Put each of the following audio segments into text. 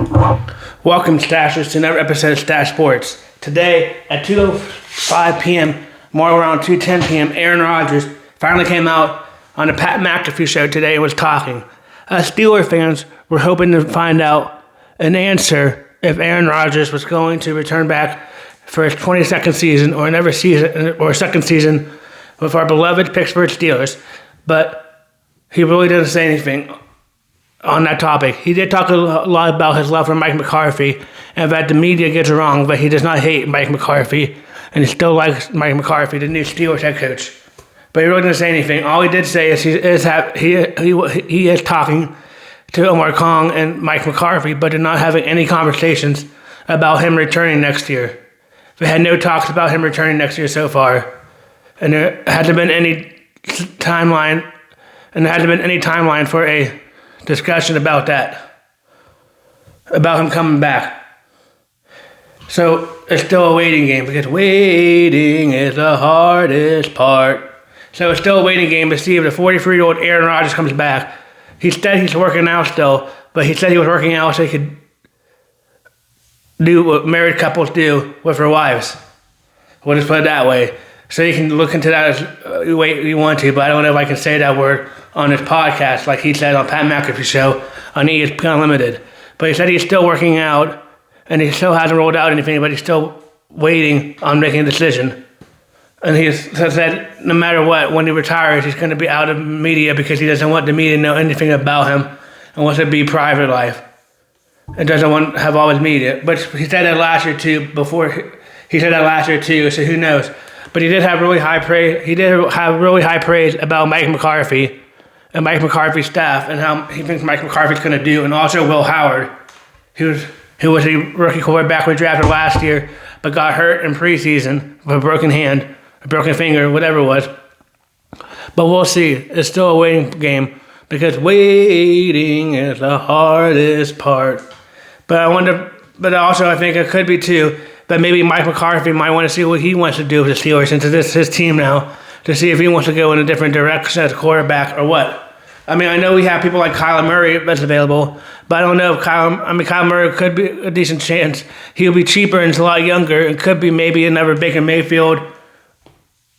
Welcome, Stachers, to another episode of Stache Sports. Today, at 2:05 p.m., more around 2:10 p.m., Aaron Rodgers finally came out on the Pat McAfee show today and was talking. Us Steelers fans were hoping to find out an answer if Aaron Rodgers was going to return back for his 22nd season or another season or second season with our beloved Pittsburgh Steelers, but he really didn't say anything on that topic. He did talk a lot about his love for Mike McCarthy and that the media gets it wrong, but he does not hate Mike McCarthy and he still likes Mike McCarthy, the new Steelers head coach. But he really didn't say anything. All he did say is he is talking to Omar Kong and Mike McCarthy, but did not having any conversations about him returning next year. They had no talks about him returning next year so far, and there hasn't been any timeline, for a discussion about that, about him coming back. So it's still a waiting game because waiting is the hardest part. So it's still a waiting game to see if the 43-year-old Aaron Rodgers comes back. He said he's working out still, but he said he was working out so he could do what married couples do with their wives. We'll just put it that way. So you can look into that as you want to, but I don't know if I can say that word on this podcast like he said on Pat McAfee show on ESPN Unlimited. But he said he's still working out and he still hasn't rolled out anything, but he's still waiting on making a decision. And he said no matter what, when he retires, he's going to be out of media because he doesn't want the media to know anything about him and wants to be private life and doesn't want to have all his media. But he said that last year too, so who knows. But he did have really high praise. He did have really high praise about Mike McCarthy and Mike McCarthy's staff and how he thinks Mike McCarthy's going to do, and also Will Howard, who was a rookie quarterback we drafted last year, but got hurt in preseason with a broken hand, a broken finger, whatever it was. But we'll see. It's still a waiting game because waiting is the hardest part. But I think it could be too. But maybe Mike McCarthy might want to see what he wants to do with the Steelers since it's his team now, to see if he wants to go in a different direction as a quarterback or what. I mean, I know we have people like Kyler Murray that's available, but I don't know if Kyler Murray could be a decent chance. He'll be cheaper and he's a lot younger. It could be maybe another Baker Mayfield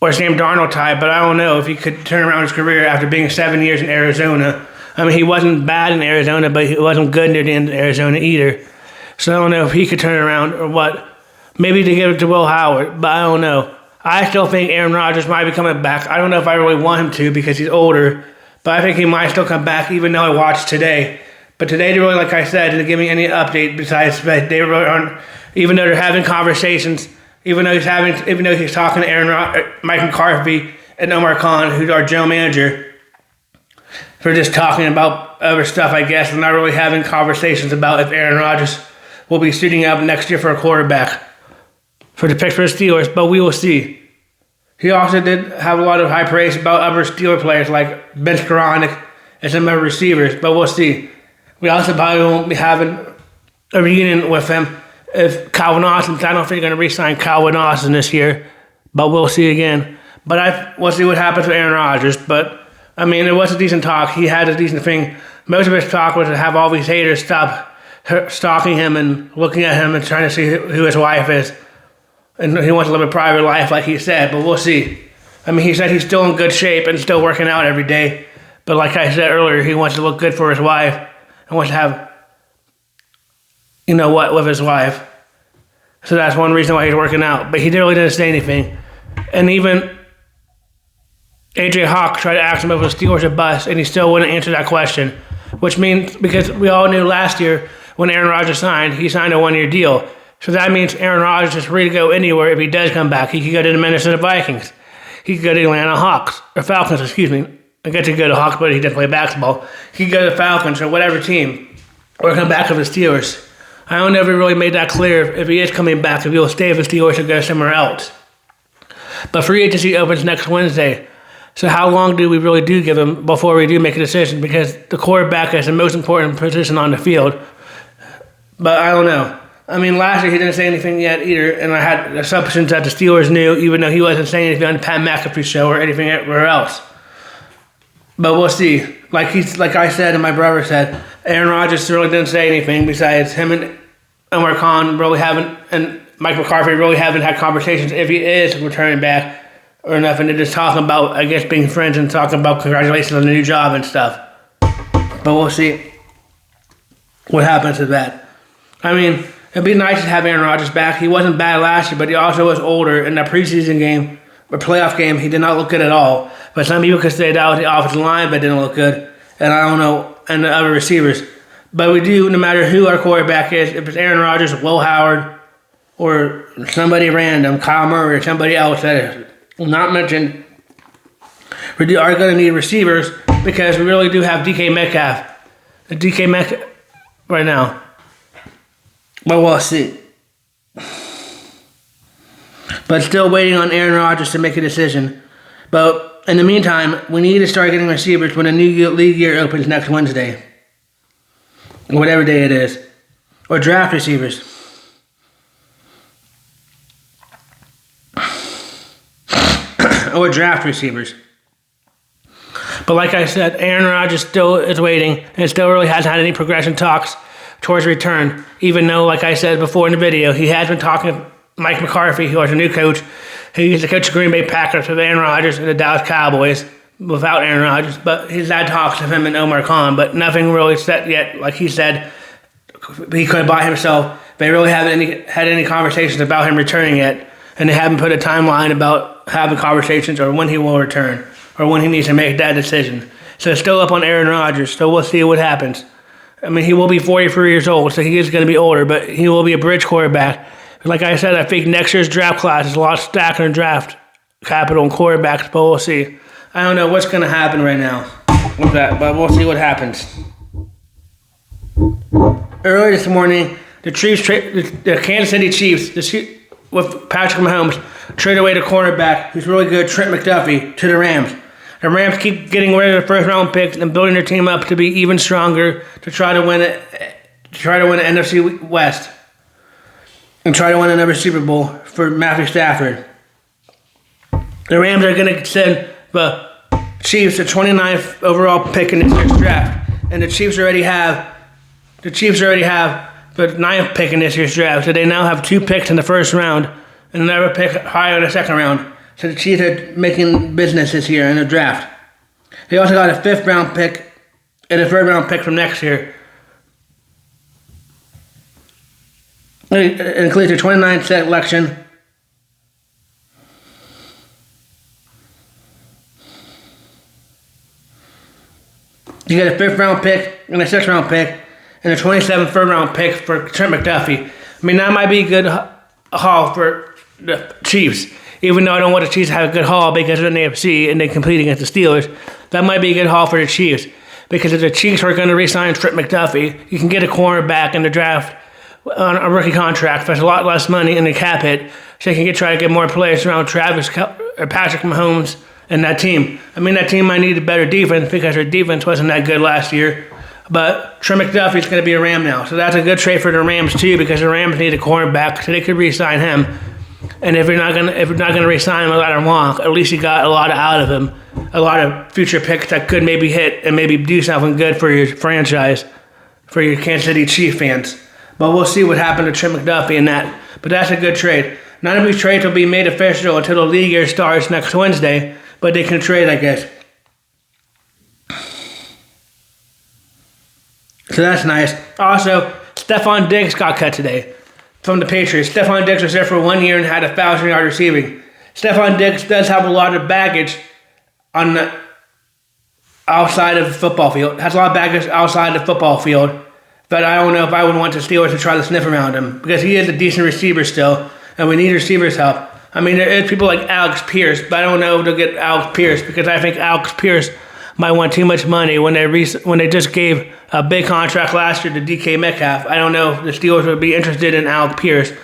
or Sam Darnold type, but I don't know if he could turn around his career after being 7 years in Arizona. I mean, he wasn't bad in Arizona, but he wasn't good near the end of Arizona either. So I don't know if he could turn around or what. Maybe to give it to Will Howard, but I don't know. I still think Aaron Rodgers might be coming back. I don't know if I really want him to because he's older, but I think he might still come back even though I watched today. But today, really, like I said, didn't give me any update besides that they were on, even though they're having conversations, even though he's talking to Mike McCarthy and Omar Khan, who's our general manager, for just talking about other stuff, I guess, and not really having conversations about if Aaron Rodgers will be suiting up next year for a quarterback for the Pittsburgh Steelers, but we will see. He also did have a lot of high praise about other Steeler players like Ben Skoranek and some other receivers, but we'll see. We also probably won't be having a reunion with him if Calvin Austin. I don't think they're going to re-sign Calvin Austin this year, but we'll see again. But we'll see what happens with Aaron Rodgers. But, I mean, it was a decent talk. He had a decent thing. Most of his talk was to have all these haters stop stalking him and looking at him and trying to see who his wife is. And he wants to live a private life like he said, but we'll see. I mean, he said he's still in good shape and still working out every day. But like I said earlier, he wants to look good for his wife and wants to have, with his wife. So that's one reason why he's working out. But he really didn't say anything. And even AJ Hawk tried to ask him if it was Steelers or bust, and he still wouldn't answer that question. Which means, because we all knew last year when Aaron Rodgers signed, he signed a one-year deal. So that means Aaron Rodgers is free to go anywhere if he does come back. He could go to the Minnesota Vikings. He could go to the Atlanta Falcons. I guess he could go to Hawks, but he didn't play basketball. He could go to the Falcons or whatever team, or come back with the Steelers. I don't know if he really made that clear if he is coming back, if he will stay with the Steelers or go somewhere else. But free agency opens next Wednesday. So how long do we really give him before we do make a decision? Because the quarterback is the most important position on the field. But I don't know. I mean, last year he didn't say anything yet either, and I had assumptions that the Steelers knew, even though he wasn't saying anything on the Pat McAfee show or anything anywhere else. But we'll see. Like I said and my brother said, Aaron Rodgers really didn't say anything besides him and Omar Khan really haven't, and Mike McCarthy really haven't had conversations if he is returning back or nothing. They're just talking about, I guess, being friends and talking about congratulations on the new job and stuff. But we'll see what happens to that. I mean, it'd be nice to have Aaron Rodgers back. He wasn't bad last year, but he also was older. In that preseason game, or playoff game, he did not look good at all. But some people could say that was the offensive line, but didn't look good. And I don't know, and the other receivers. But we do, no matter who our quarterback is, if it's Aaron Rodgers, Will Howard, or somebody random, Kyle Murray, or somebody else that is not mentioned, we are going to need receivers because we really do have DK Metcalf. DK Metcalf right now. But we'll see. But still waiting on Aaron Rodgers to make a decision. But in the meantime, we need to start getting receivers when the new league year opens next Wednesday. Whatever day it is. Or draft receivers. Or draft receivers. But like I said, Aaron Rodgers still is waiting and still really hasn't had any progression talks towards return. Even though, like I said before in the video, he has been talking to Mike McCarthy, who is a new coach. He used to coach the Green Bay Packers with Aaron Rodgers and the Dallas Cowboys without Aaron Rodgers. But he's had talks with him and Omar Khan, but nothing really set yet. Like he said, he couldn't by himself. They really haven't had any conversations about him returning yet. And they haven't put a timeline about having conversations or when he will return or when he needs to make that decision. So it's still up on Aaron Rodgers, so we'll see what happens. I mean, he will be 43 years old, so he is going to be older, but he will be a bridge quarterback. Like I said, I think next year's draft class is a lot stacker in draft capital and quarterbacks, but we'll see. I don't know what's going to happen right now with that, but we'll see what happens. Earlier this morning, the Kansas City Chiefs, with Patrick Mahomes, trade away the cornerback, who's really good, Trent McDuffie, to the Rams. The Rams keep getting rid of the first-round picks and building their team up to be even stronger to try to win the NFC West and try to win another Super Bowl for Matthew Stafford. The Rams are going to send the Chiefs the 29th overall pick in this year's draft, and the Chiefs already have the 9th pick in this year's draft, so they now have 2 picks in the first round and another pick higher in the second round. So the Chiefs are making business this year in the draft. They also got a 5th round pick and a 3rd round pick from next year. It includes a 29th selection. You get a 5th round pick and a 6th round pick and a 27th 3rd round pick for Trent McDuffie. I mean, that might be a good haul for the Chiefs. Even though I don't want the Chiefs to have a good haul because they're in the AFC and they compete against the Steelers, that might be a good haul for the Chiefs. Because if the Chiefs are going to re-sign Trent McDuffie, you can get a cornerback in the draft on a rookie contract for a lot less money in the cap hit, so you can try to get more players around Patrick Mahomes and that team. I mean, that team might need a better defense because their defense wasn't that good last year. But Trent McDuffie's going to be a Ram now, so that's a good trade for the Rams too because the Rams need a cornerback, so they could re-sign him. And if you're not gonna re-sign him, let him walk. At least you got a lot out of him, a lot of future picks that could maybe hit and maybe do something good for your franchise, for your Kansas City Chiefs fans. But we'll see what happened to Trent McDuffie in that. But that's a good trade. None of these trades will be made official until the league year starts next Wednesday, but they can trade, I guess. So that's nice. Also, Stephon Diggs got cut today from the Patriots. Stephon Diggs was there for 1 year and had 1,000-yard receiving. Stephon Diggs does have a lot of baggage on the outside of the football field. Has a lot of baggage outside the football field. But I don't know if I would want the Steelers to try to sniff around him because he is a decent receiver still, and we need receivers' help. I mean, there is people like Alex Pierce, but I don't know if they'll get Alex Pierce because I think Alex Pierce might want too much money when they just gave a big contract last year to DK Metcalf. I don't know if the Steelers would be interested in Alex Pierce.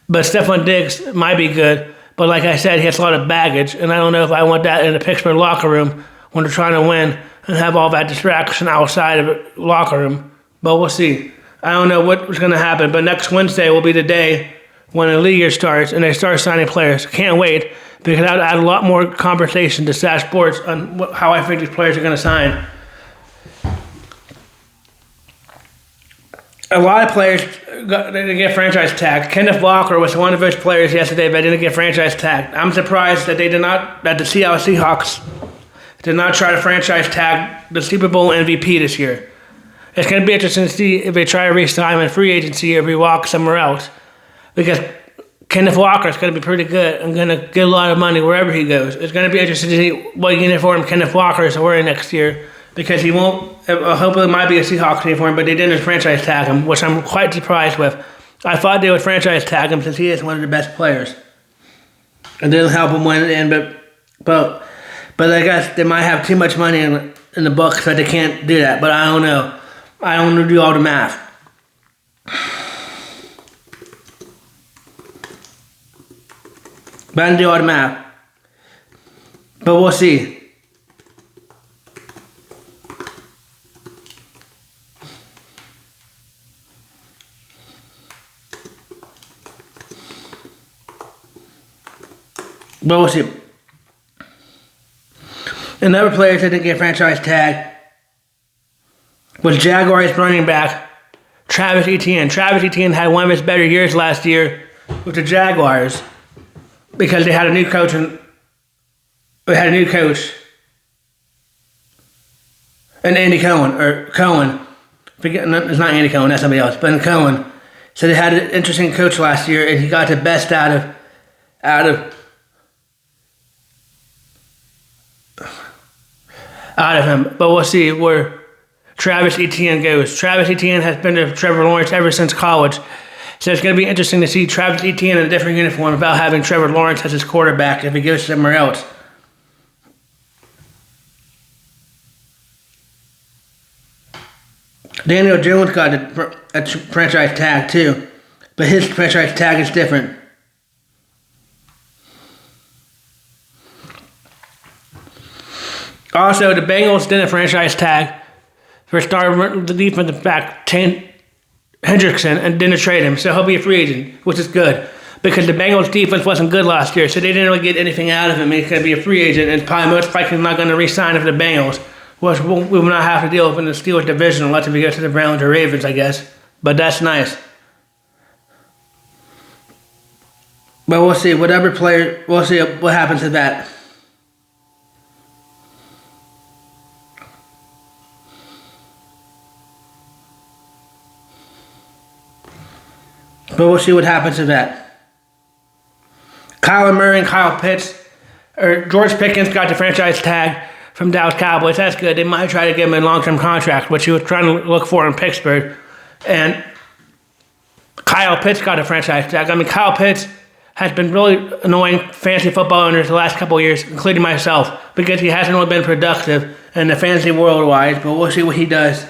But Stephon Diggs might be good. But like I said, he has a lot of baggage, and I don't know if I want that in the Pittsburgh locker room when they're trying to win and have all that distraction outside of the locker room. But we'll see. I don't know what's going to happen, but next Wednesday will be the day when the league year starts and they start signing players. Can't wait because that would add a lot more conversation to Stache Sports on how I think these players are going to sign. a lot of players didn't get franchise tagged. Kenneth Walker was one of those players yesterday that didn't get franchise tagged. I'm surprised that that the Seattle Seahawks did not try to franchise tag the Super Bowl MVP this year. It's going to be interesting to see if they try to re-sign him in free agency or if he walks somewhere else. Because Kenneth Walker is going to be pretty good and going to get a lot of money wherever he goes. It's going to be interesting to see what uniform Kenneth Walker is wearing next year. Because he won't, hopefully it might be a Seahawks uniform, but they didn't franchise tag him, which I'm quite surprised with. I thought they would franchise tag him since he is one of the best players. It didn't help him win in, but I guess they might have too much money in the book, so they can't do that. But I don't know. I don't do all the math. But I didn't do all the math. But we'll see. But we'll see. Another player that didn't get franchise tag was Jaguars running back Travis Etienne. Travis Etienne had one of his better years last year with the Jaguars because they had a new coach and Andy Cohen. It's not Andy Cohen, that's somebody else, but Cohen. So they had an interesting coach last year, and he got the best out of him. But we'll see where Travis Etienne goes. Travis Etienne has been to Trevor Lawrence ever since college. So it's going to be interesting to see Travis Etienne in a different uniform without having Trevor Lawrence as his quarterback if he goes somewhere else. Daniel Jones got a franchise tag too, but his franchise tag is different. Also, the Bengals didn't franchise tag for star defensive back Hendrickson and didn't trade him, so he'll be a free agent, which is good because the Bengals defense wasn't good last year, so they didn't really get anything out of him. He's going to be a free agent and probably most likely not going to re-sign for the Bengals, which we will not have to deal with in the Steelers division unless we go to the Browns or Ravens, I guess. But that's nice. But we'll see. We'll see what happens to that. But we'll see what happens to that. Kyler Murray and George Pickens got the franchise tag from Dallas Cowboys. That's good. They might try to give him a long-term contract, which he was trying to look for in Pittsburgh. And Kyle Pitts got a franchise tag. I mean, Kyle Pitts has been really annoying fantasy football owners the last couple of years, including myself, because he hasn't really been productive in the fantasy world-wide, but we'll see what he does.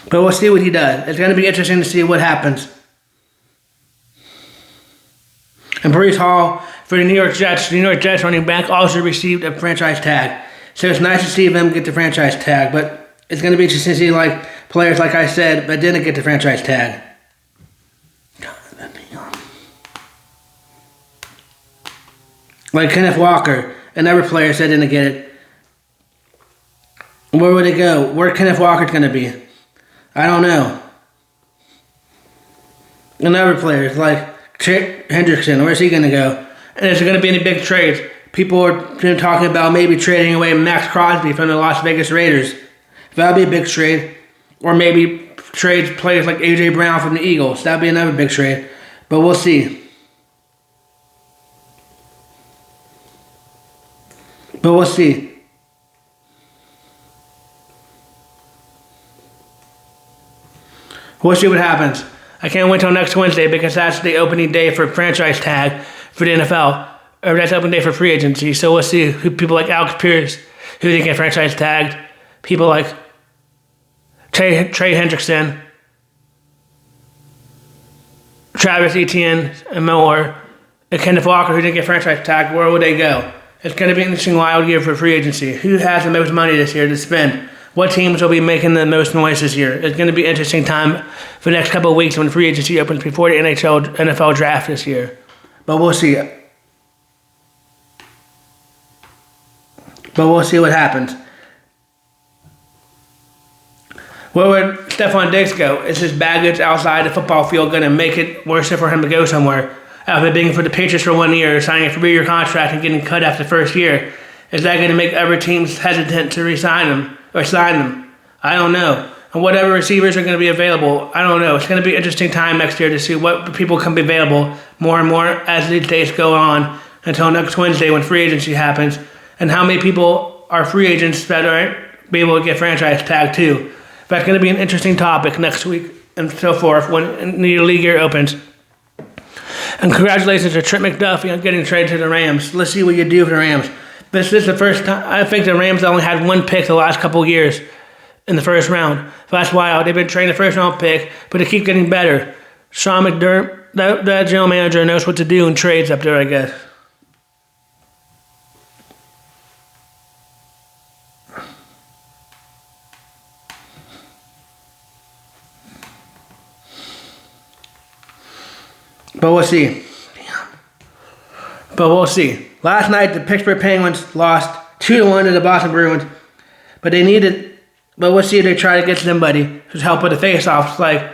But we'll see what he does. It's going to be interesting to see what happens. And Breece Hall for the New York Jets running back also received a franchise tag. So it's nice to see them get the franchise tag, but it's going to be interesting to see players like I said that didn't get the franchise tag. Like Kenneth Walker, another player said didn't get it. Where would it go? Where Kenneth Walker's going to be? I don't know. Another players like Hendrickson, where's he going to go? And is there going to be any big trades? People are talking about maybe trading away Max Crosby from the Las Vegas Raiders. That would be a big trade. Or maybe trade players like A.J. Brown from the Eagles. That would be another big trade. But we'll see. We'll see what happens. I can't wait till next Wednesday because that's the opening day for franchise tag for the NFL. Or that's opening day for free agency. So we'll see who people like Alex Pierce, who they get franchise tagged. People like Trey Hendrickson, Travis Etienne, and more. And Kenneth Walker, who didn't get franchise tagged. Where would they go? It's going to be an interesting wild year for free agency. Who has the most money this year to spend? What teams will be making the most noise this year? It's going to be an interesting time for the next couple of weeks when free agency opens before the NFL draft this year. But we'll see. But we'll see what happens. Where would Stephon Diggs go? Is his baggage outside the football field going to make it worse for him to go somewhere? After being for the Patriots for 1 year, signing a 3-year contract and getting cut after the first year, is that going to make other teams hesitant to re-sign him or sign him? I don't know. And whatever receivers are going to be available, I don't know. It's going to be an interesting time next year to see what people can be available more and more as these days go on until next Wednesday when free agency happens, and how many people are free agents that are be able to get franchise tag too. That's going to be an interesting topic next week and so forth when the league year opens. And congratulations to Trent McDuffie on getting traded to the Rams. Let's see what you do for the Rams. This is the first time. I think the Rams only had one pick the last couple of years in the first round. So that's why they've been trading the first round pick, but they keep getting better. Sean McDermott, that general manager, knows what to do in trades up there, I guess. But we'll see. But we'll see. Last night, the Pittsburgh Penguins lost 2-1 to the Boston Bruins. But we'll see if they try to get somebody to help with the face-offs, like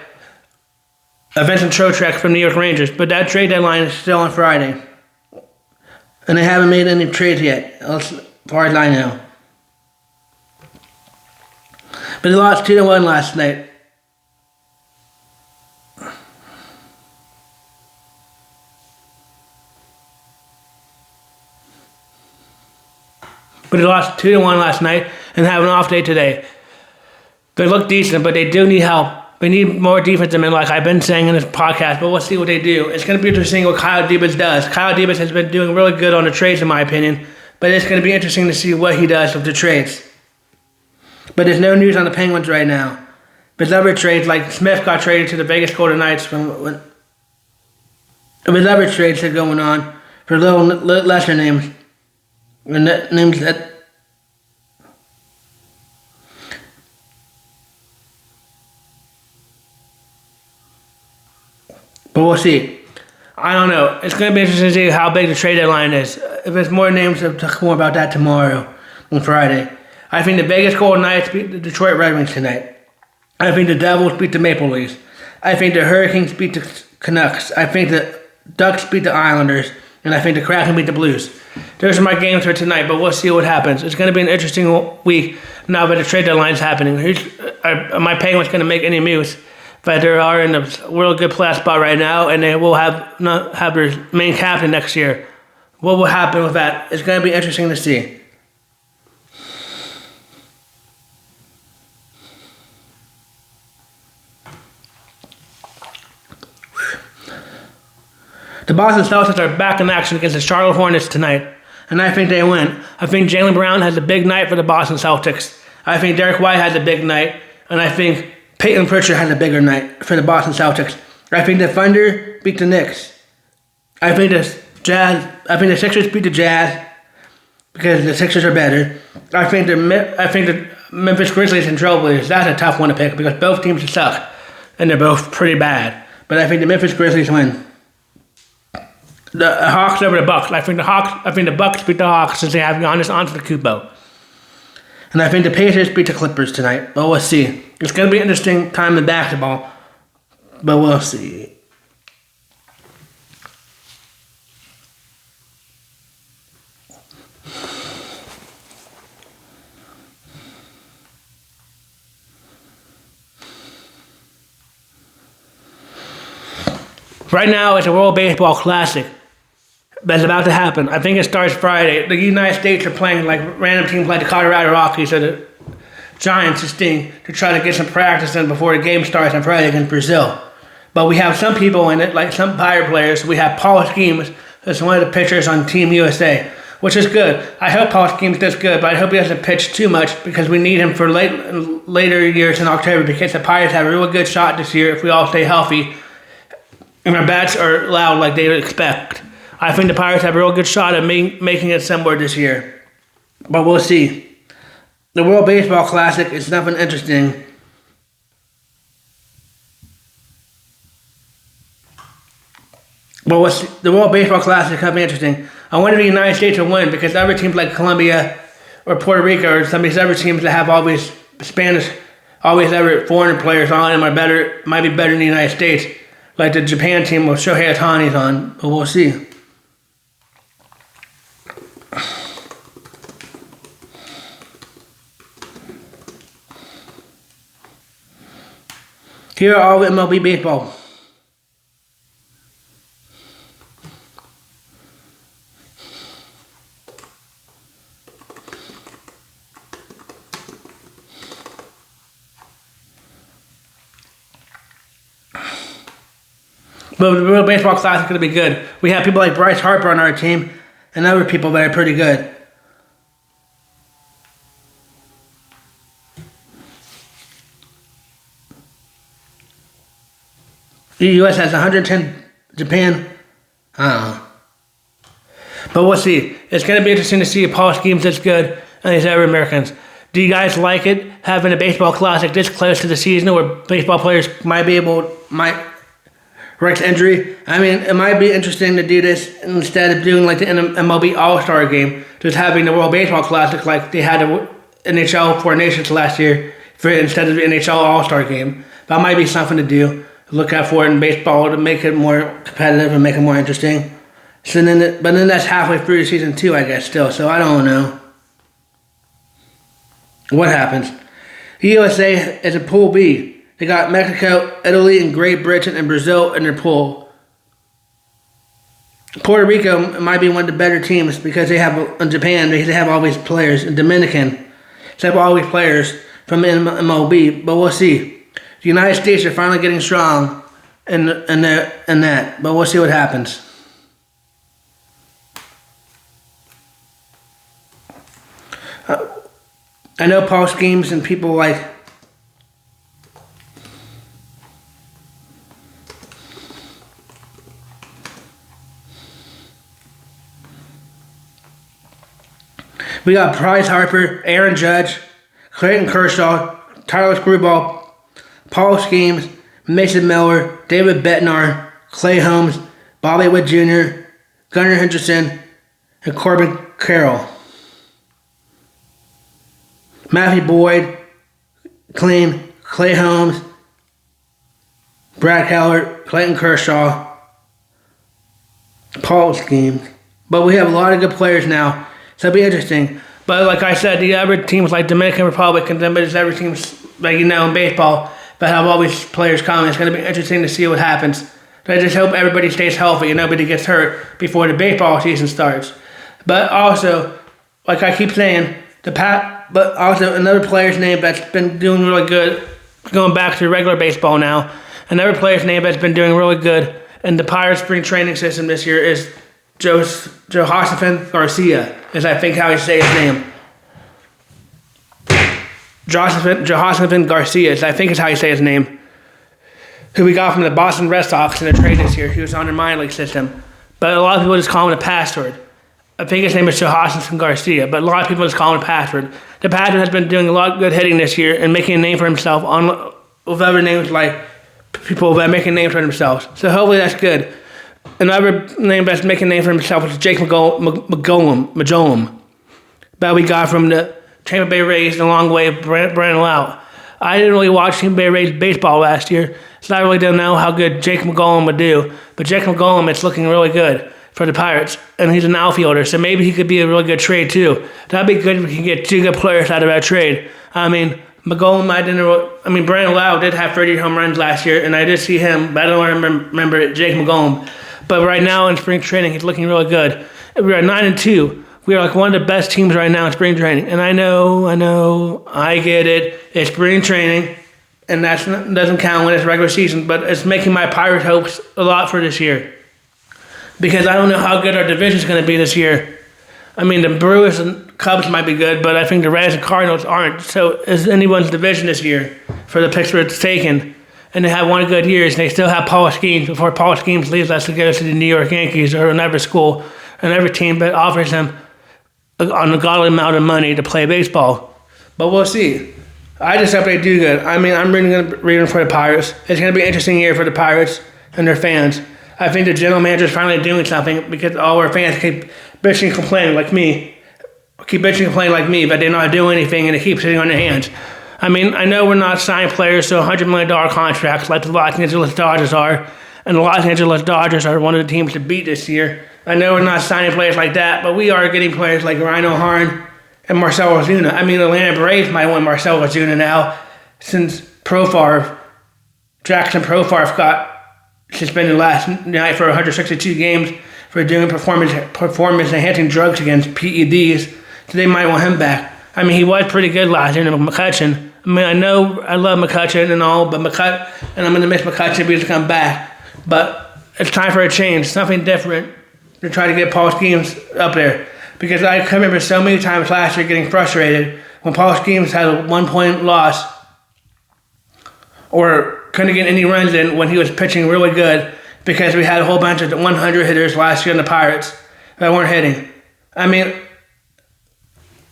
Vincent Trocheck from New York Rangers. But that trade deadline is still on Friday. And they haven't made any trades yet, as far as I know. But they lost 2-1 last night. But they lost 2-1 last night and have an off day today. They look decent, but they do need help. They need more defensive men, like I've been saying in this podcast, but we'll see what they do. It's going to be interesting what Kyle Dubas does. Kyle Dubas has been doing really good on the trades, in my opinion, but it's going to be interesting to see what he does with the trades. But there's no news on the Penguins right now. There's other trades, like Smith got traded to the Vegas Golden Knights. There's other trades that are going on for little lesser names. Names that but we'll see. I don't know. It's going to be interesting to see how big the trade deadline is. If there's more names, we'll talk more about that tomorrow on Friday. I think the Vegas Golden Knights beat the Detroit Red Wings tonight. I think the Devils beat the Maple Leafs. I think the Hurricanes beat the Canucks. I think the Ducks beat the Islanders. And I think the Kraken beat the Blues. Those are my games for tonight, but we'll see what happens. It's going to be an interesting week now that the trade deadline is happening. My Penguins going to make any moves, but they are in a real good playoff spot right now, and they will not have their main captain next year. What will happen with that? It's going to be interesting to see. The Boston Celtics are back in action against the Charlotte Hornets tonight, and I think they win. I think Jaylen Brown has a big night for the Boston Celtics. I think Derek White has a big night, and I think Peyton Pritchard has a bigger night for the Boston Celtics. I think the Thunder beat the Knicks. I think the Sixers beat the Jazz because the Sixers are better. I think the Memphis Grizzlies and Trailblazers, that's a tough one to pick because both teams suck, and they're both pretty bad. But I think the Memphis Grizzlies win. The Hawks over the Bucks. I think the Bucks beat the Hawks since they have Giannis Antetokounmpo. And I think the Pacers beat the Clippers tonight. But we'll see. It's going to be an interesting time in basketball. But we'll see. Right now, it's a World Baseball Classic that's about to happen. I think it starts Friday. The United States are playing like random teams like the Colorado Rockies or the Giants this thing to try to get some practice in before the game starts on Friday against Brazil. But we have some people in it, like some Pirate players. We have Paul Skeens as one of the pitchers on Team USA, which is good. I hope Paul Skeens does good, but I hope he doesn't pitch too much because we need him for later years in October because the Pirates have a real good shot this year if we all stay healthy and our bats are loud like they would expect. I think the Pirates have a real good shot at making it somewhere this year. But we'll see. The World Baseball Classic is nothing interesting. But the World Baseball Classic is nothing interesting. I wonder if the United States will win because other teams like Colombia or Puerto Rico or some of these other teams that have all these all these other foreign players on them are better, might be better than the United States. Like the Japan team with Shohei Ohtani's on, but we'll see. Here are all of MLB baseball. But the Real Baseball Classic is going to be good. We have people like Bryce Harper on our team and other people that are pretty good. The U.S. has 110, Japan, I don't know. But we'll see. It's going to be interesting to see if Paul Skeens is good and these other Americans. Do you guys like it, having a baseball classic this close to the season where baseball players might Rick's injury? I mean, it might be interesting to do this instead of doing like the MLB All-Star game, just having the World Baseball Classic like they had the NHL Four Nations last year instead of the NHL All-Star game. That might be something to do. Look out for it in baseball to make it more competitive and make it more interesting. So but then that's halfway through the season too, I guess, still. So I don't know what happens. The USA is in Pool B. They got Mexico, Italy, and Great Britain and Brazil in their pool. Puerto Rico might be one of the better teams because they have, in Japan, they have all these players. In Dominican, they have all these players from MLB, but we'll see. The United States are finally getting strong in that, but we'll see what happens. I know Paul Skeens and people like we got Bryce Harper, Aaron Judge, Clayton Kershaw, Tyler Screwball, Paul Skeens, Mason Miller, David Bednar, Clay Holmes, Bobby Witt Jr., Gunnar Henderson, and Corbin Carroll. Matthew Boyd, Clay Holmes, Brad Keller, Clayton Kershaw, Paul Skeens. But we have a lot of good players now, so it'll be interesting. But like I said, the other teams like Dominican Republic and then there's other teams like in baseball that have all these players coming. It's going to be interesting to see what happens. But I just hope everybody stays healthy and nobody gets hurt before the baseball season starts. But also, like I keep saying, but also another player's name that's been doing really good, going back to regular baseball now, another player's name that's been doing really good in the Pirates spring training system this year is Josefin Garcia, is I think how you say his name. Josefin Garcia, I think is how you say his name, who we got from the Boston Red Sox in a trade this year. He was on their minor league system. But a lot of people just call him the password. I think his name is Josefin Garcia, but a lot of people just call him the password. The password has been doing a lot of good hitting this year and making a name for himself with other names like people that are making names for themselves. So hopefully that's good. Another name that's making a name for himself is Jake Majolam, that we got from the Tampa Bay Rays along the way of Brandon Lau. I didn't really watch Tampa Bay Rays baseball last year, so I really don't know how good Jake McGollum would do. But Jake McGollum, it's looking really good for the Pirates, and he's an outfielder, so maybe he could be a really good trade too. That'd be good if we can get two good players out of that trade. I mean, Brandon Lau did have 30 home runs last year, and I did see him, but I don't remember Jake McGollum. But right now in spring training, he's looking really good. We are 9-2. We are like one of the best teams right now in spring training. And I get it. It's spring training, and that doesn't count when it's regular season, but it's making my Pirate hopes a lot for this year. Because I don't know how good our division is going to be this year. I mean, the Brewers and Cubs might be good, but I think the Reds and Cardinals aren't. So is anyone's division this year for the picks it's taken. And they have one good year, and they still have Paul Skeens before Paul Skeens leaves us to go to the New York Yankees or another school, another team that offers him an ungodly amount of money to play baseball. But we'll see. I just hope they do good. I mean, I'm rooting for the Pirates. It's going to be an interesting year for the Pirates and their fans. I think the general manager is finally doing something because all our fans keep bitching and complaining like me. But they're not doing anything and they keep sitting on their hands. I mean, I know we're not signing players to $100 million contracts like the Los Angeles Dodgers are, and the Los Angeles Dodgers are one of the teams to beat this year. I know we're not signing players like that, but we are getting players like Rhino Harn and Marcell Ozuna. I mean, the Atlanta Braves might want Marcell Ozuna now since Jackson Profar got suspended last night for 162 games for doing performance-enhancing drugs against PEDs. So they might want him back. I mean, he was pretty good last year in McCutchen. I mean, I know I love McCutchen and all, but and I'm going to miss McCutchen if he doesn't come back. But it's time for a change, something different to try to get Paul Skeens up there. Because I can remember so many times last year getting frustrated when Paul Skeens had a 1-point loss or couldn't get any runs in when he was pitching really good because we had a whole bunch of 100 hitters last year in the Pirates that weren't hitting. I mean,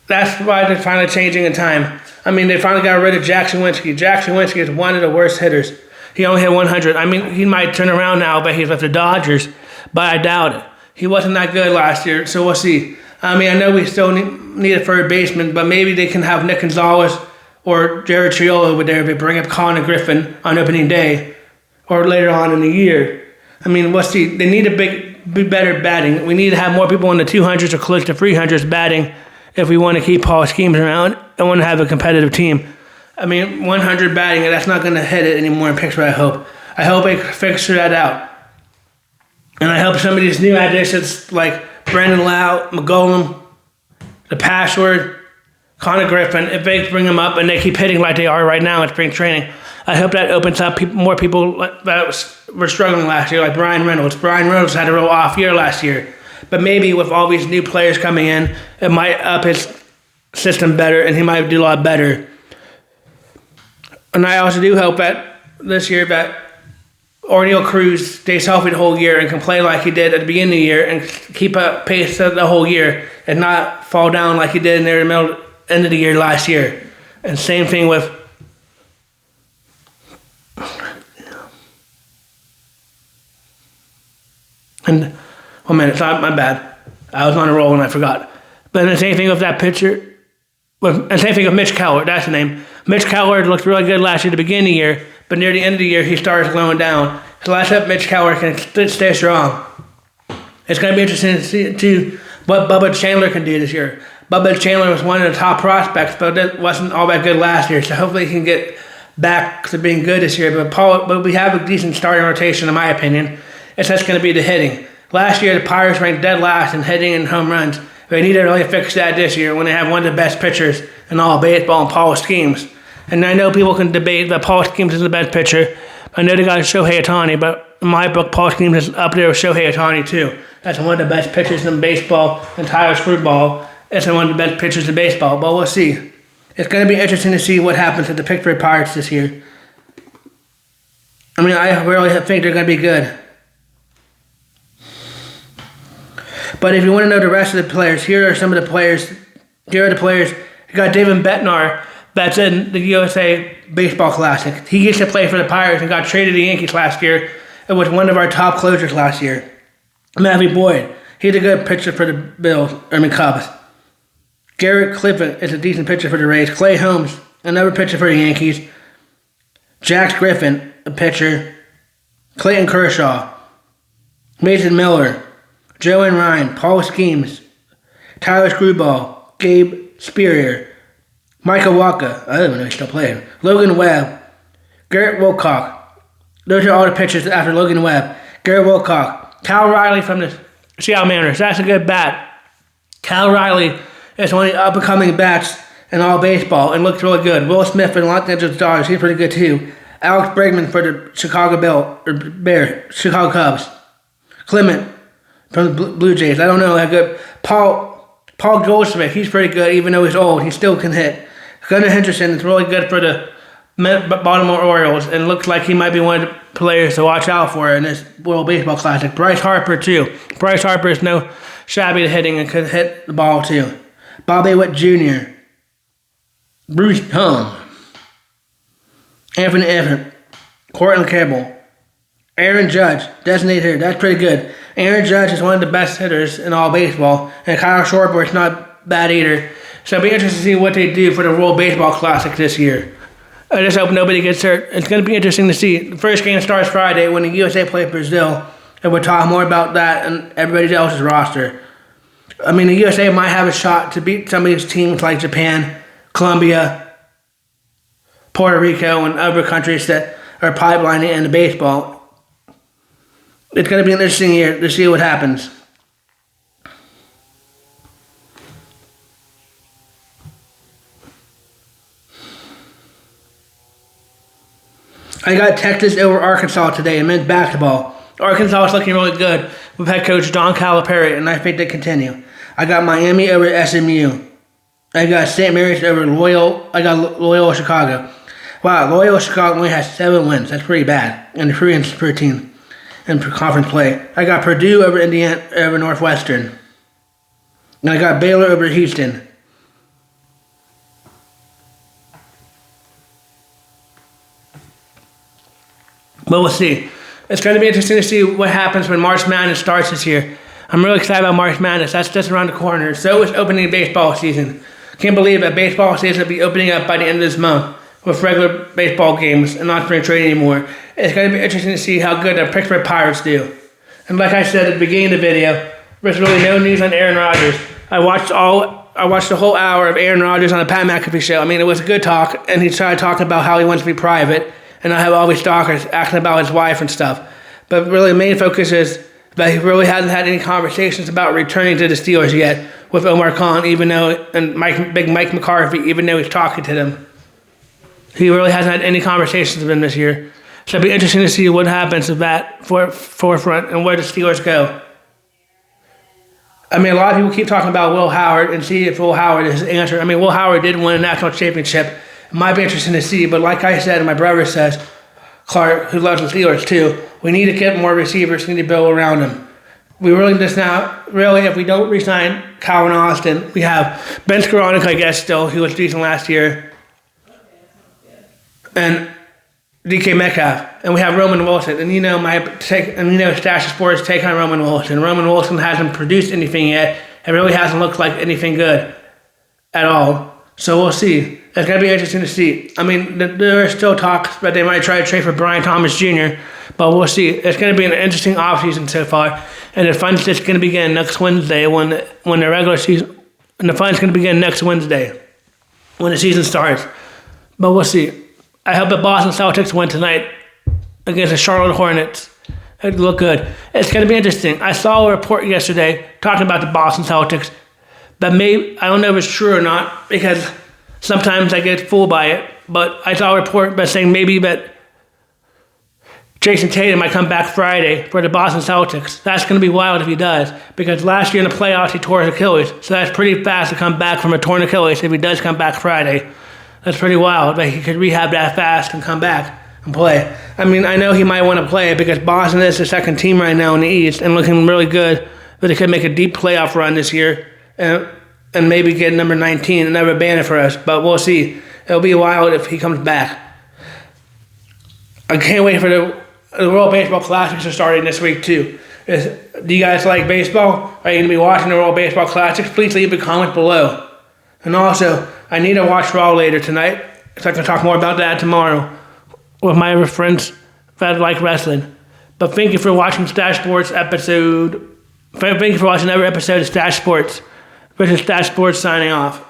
that's why they're finally changing in time. I mean, they finally got rid of Jack Suwinski. Jack Suwinski is one of the worst hitters. He only hit 100. I mean, he might turn around now, but he's with the Dodgers, but I doubt it. He wasn't that good last year, so we'll see. I mean, I know we still need a third baseman, but maybe they can have Nick Gonzalez or Jared Triolo over there if they bring up Connor Griffin on opening day or later on in the year. I mean, we'll see. They need be better batting. We need to have more people in the 200s or close to 300s batting if we want to keep Paul Skeens around and want to have a competitive team. I mean, 100 batting, that's not going to hit it anymore in Pittsburgh, I hope. I hope they figure that out. And I hope some of these new additions like Brandon Lau, McGollum, the Password, Connor Griffin, if they bring them up and they keep hitting like they are right now in spring training, I hope that opens up more people that were struggling last year, like Brian Reynolds. Brian Reynolds had a real off year last year. But maybe with all these new players coming in, it might up his system better and he might do a lot better. And I also do hope that this year that Orneal Cruz stays healthy the whole year and can play like he did at the beginning of the year and keep up pace the whole year and not fall down like he did in the end of the year last year. And same thing with and 1 minute, sorry, my bad. I was on a roll and I forgot. But the same thing with that pitcher. And same thing with Mitch Keller, that's the name. Mitch Keller looked really good last year at the beginning of the year, but near the end of the year he started slowing down. So let's hope Mitch Keller can stay strong. It's going to be interesting to see what Bubba Chandler can do this year. Bubba Chandler was one of the top prospects, but it wasn't all that good last year. So hopefully he can get back to being good this year. But we have a decent starting rotation, in my opinion. It's just going to be the hitting. Last year, the Pirates ranked dead last in hitting and home runs. They need to really fix that this year when they have one of the best pitchers in all of baseball, Paul Skeens. And I know people can debate that Paul Skeens is the best pitcher. I know they got Shohei Ohtani, but in my book, Paul Skeens is up there with Shohei Ohtani too. That's one of the best pitchers in baseball, and Tyler Screwball is one of the best pitchers in baseball. But we'll see. It's going to be interesting to see what happens to the Pittsburgh Pirates this year. I mean, I really think they're going to be good. But if you want to know the rest of the players, here are some of the players. Here are the players. You got David Bednar, that's in the USA Baseball Classic. He gets to play for the Pirates and got traded to the Yankees last year and was one of our top closers last year. Matthew Boyd, he's a good pitcher for the Cubs. Garrett Clifford is a decent pitcher for the Rays. Clay Holmes, another pitcher for the Yankees. Jax Griffin, a pitcher. Clayton Kershaw. Mason Miller. Joe and Ryan, Paul Skeens, Tyler Screwball, Gabe Spurrier, Michael Wacha, I don't even know if he's still playing, Logan Webb, Garrett Wilcox. Those are all the pitchers after Logan Webb. Garrett Wilcox, Cal Riley from the Seattle Mariners. That's a good bat. Cal Riley is one of the up-and-coming bats in all baseball and looks really good. Will Smith for the Los Angeles Dodgers, he's pretty good too. Alex Bregman for the Chicago Cubs. Clement from the Blue Jays. I don't know how good. Paul Goldschmidt, he's pretty good even though he's old. He still can hit. Gunnar Henderson is really good for the Baltimore Orioles and looks like he might be one of the players to watch out for in this World Baseball Classic. Bryce Harper too. Bryce Harper is no shabby to hitting and can hit the ball too. Bobby Witt Jr. Bruce Hung. Anthony Everett. Cortland Cable. Aaron Judge, designated hitter. That's pretty good. Aaron Judge is one of the best hitters in all baseball, and Kyle Schwarber's not bad either. So it'll be interesting to see what they do for the World Baseball Classic this year. I just hope nobody gets hurt. It's going to be interesting to see. The first game starts Friday when the USA play Brazil, and we'll talk more about that and everybody else's roster. I mean, the USA might have a shot to beat some of these teams like Japan, Colombia, Puerto Rico, and other countries that are pipelining into baseball. It's going to be an interesting year to see what happens. I got Texas over Arkansas today in men's basketball. Arkansas is looking really good with head coach Don Calipari, and I think they continue. I got Miami over SMU. I got St. Mary's over Loyola Chicago. Wow, Loyola Chicago only has 7 wins. That's pretty bad. And 3 wins per team in conference play. I got Purdue over Indiana over Northwestern. And I got Baylor over Houston. But we'll see. It's going to be interesting to see what happens when March Madness starts this year. I'm really excited about March Madness. That's just around the corner. So is opening baseball season. Can't believe that baseball season will be opening up by the end of this month with regular baseball games and not spring training anymore. It's going to be interesting to see how good the Pittsburgh Pirates do. And like I said at the beginning of the video, there's really no news on Aaron Rodgers. I watched the whole hour of Aaron Rodgers on the Pat McAfee show. I mean, it was a good talk, and he started talking about how he wants to be private. And I have all these stalkers asking about his wife and stuff. But really, the main focus is that he really hasn't had any conversations about returning to the Steelers yet with Omar Khan, Big Mike McCarthy, even though he's talking to them. He really hasn't had any conversations with them this year. So it'll be interesting to see what happens with that forefront and where the Steelers go. I mean, a lot of people keep talking about Will Howard and see if Will Howard is the answer. I mean, Will Howard did win a national championship. It might be interesting to see, but like I said, and my brother says, Clark, who loves the Steelers too, we need to get more receivers, we need to build around them. We really just now, really, if we don't re-sign Calvin Austin, we have Ben Skoranek, I guess, still, who was decent last year, and DK Metcalf, and we have Roman Wilson, and Stache Sports take on Roman Wilson. Roman Wilson hasn't produced anything yet. It really hasn't looked like anything good at all. So we'll see. It's going to be interesting to see. I mean, there are still talks that they might try to trade for Brian Thomas Jr., but we'll see. It's going to be an interesting offseason so far, and the fun's just going to begin next Wednesday when the regular season, and the fun's going to begin next Wednesday when the season starts. But we'll see. I hope the Boston Celtics win tonight against the Charlotte Hornets. It look good. It's going to be interesting. I saw a report yesterday talking about the Boston Celtics, but maybe, I don't know if it's true or not, because sometimes I get fooled by it, but I saw a report by saying maybe that Jason Tatum might come back Friday for the Boston Celtics. That's going to be wild if he does, because last year in the playoffs he tore his Achilles, so that's pretty fast to come back from a torn Achilles if he does come back Friday. That's pretty wild that he could rehab that fast and come back and play. I mean, I know he might want to play because Boston is the second team right now in the East and looking really good, but they could make a deep playoff run this year and maybe get number 19 and never ban it for us, but we'll see. It'll be wild if he comes back. I can't wait for the World Baseball Classics are starting this week too. Do you guys like baseball? Are you going to be watching the World Baseball Classics? Please leave a comment below. And also, I need to watch Raw later tonight, so I can talk more about that tomorrow with my other friends that like wrestling. But thank you for watching Stache Sports episode. Thank you for watching another episode of Stache Sports. This is Stache Sports signing off.